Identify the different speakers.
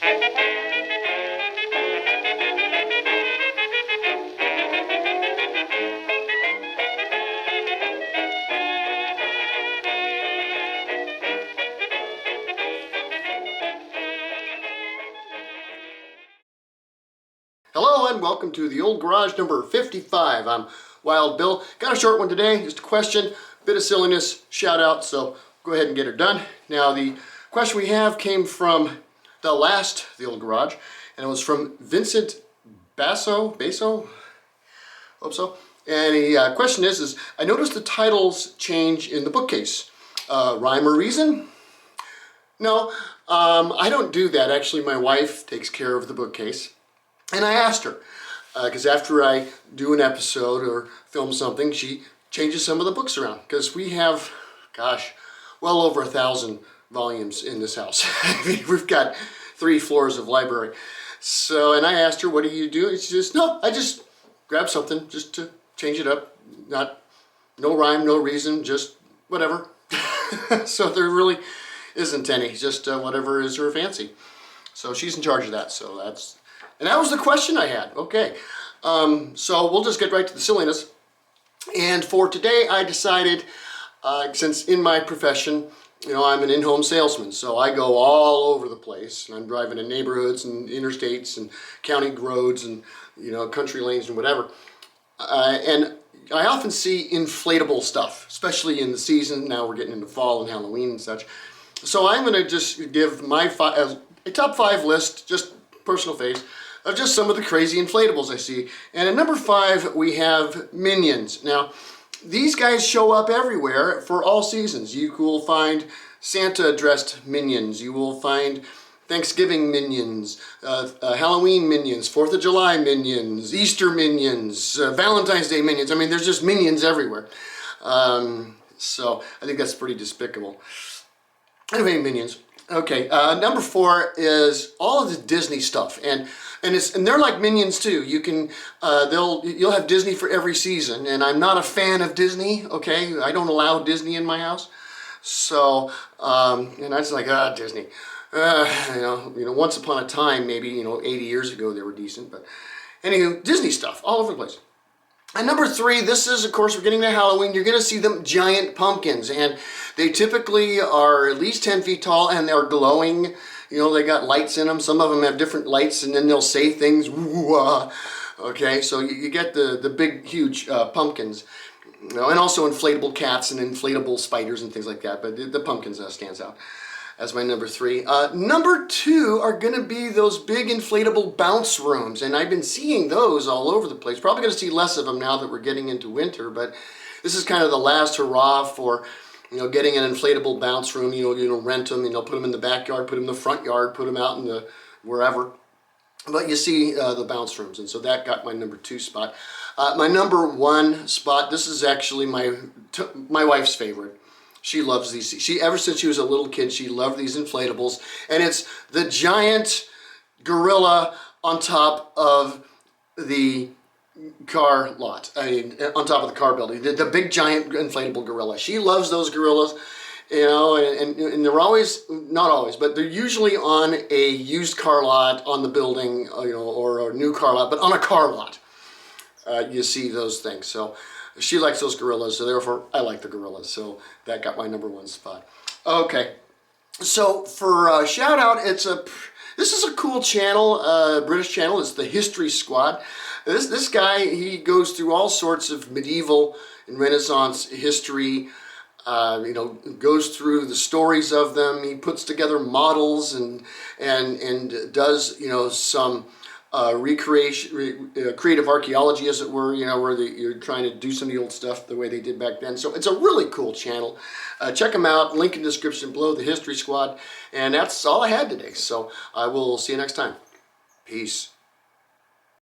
Speaker 1: Hello and welcome to the Old Garage number 55. I'm Wild Bill. Got a short one today, just a question, bit of silliness, shout out, so go ahead and get her done. Now the question we have came from the Old Garage, and it was from Vincent Basso, hope so. And the question is I noticed the titles change in the bookcase. Rhyme or reason? No, I don't do that. Actually, my wife takes care of the bookcase. And I asked her, because after I do an episode or film something, she changes some of the books around. Because we have, gosh, well over 1,000 volumes in this house. We've got 3 floors of library. So, and I asked her, what do you do? And she says, no, I just grab something just to change it up. No rhyme, no reason, just whatever. So there really isn't any, just whatever is her fancy. So she's in charge of that, so that's... And that was the question I had. Okay, so we'll just get right to the silliness. And for today, I decided, since in my profession, you know, I'm an in-home salesman, so I go all over the place. And I'm driving in neighborhoods and interstates and county roads and, you know, country lanes and whatever. And I often see inflatable stuff, especially in the season. Now we're getting into fall and Halloween and such. So I'm going to just give my a top 5 list, just personal face, of just some of the crazy inflatables I see. And at number 5, we have Minions. Now, these guys show up everywhere for all seasons. You will find Santa-dressed Minions. You will find Thanksgiving Minions, Halloween Minions, 4th of July Minions, Easter Minions, Valentine's Day Minions. I mean, there's just Minions everywhere. So I think that's pretty despicable. Anyway, Minions. Okay, number 4 is all of the Disney stuff, and they're like Minions too. You can you'll have Disney for every season, and I'm not a fan of Disney. Okay, I don't allow Disney in my house, so and I was like, Disney. You know, once upon a time, maybe 80 years ago, they were decent, but anywho, Disney stuff all over the place. And number 3, this is, of course, we're getting to Halloween. You're going to see them giant pumpkins, and they typically are at least 10 feet tall, and they're glowing. You know, they got lights in them. Some of them have different lights, and then they'll say things. Woo-ah. Okay, so you get the big, huge pumpkins. You know, and also inflatable cats and inflatable spiders and things like that, but the pumpkins stands out as my number 3. Number 2 are going to be those big inflatable bounce rooms, and I've been seeing those all over the place. Probably going to see less of them now that we're getting into winter, but this is kind of the last hurrah for, getting an inflatable bounce room. Rent them, put them in the backyard, put them in the front yard, put them out in the wherever. But you see the bounce rooms, and so that got my number 2 spot. My number 1 spot, this is actually my wife's favorite. She loves these. Ever since she was a little kid, she loved these inflatables. And it's the giant gorilla on top of the car lot. On top of the car building. The big giant inflatable gorilla. She loves those gorillas. And they're always, not always, but they're usually on a used car lot on the building, or a new car lot, but on a car lot. You see those things. So she likes those gorillas, so therefore I like the gorillas. So that got my number 1 spot. Okay, so for shout out, this is a cool channel, British channel. It's the History Squad. This guy, he goes through all sorts of medieval and Renaissance history. Goes through the stories of them. He puts together models and does some creative archaeology, as it were, where you're trying to do some of the old stuff the way they did back then. So it's a really cool channel. Check them out. Link in the description below, the History Squad. And that's all I had today. So I will see you next time. Peace.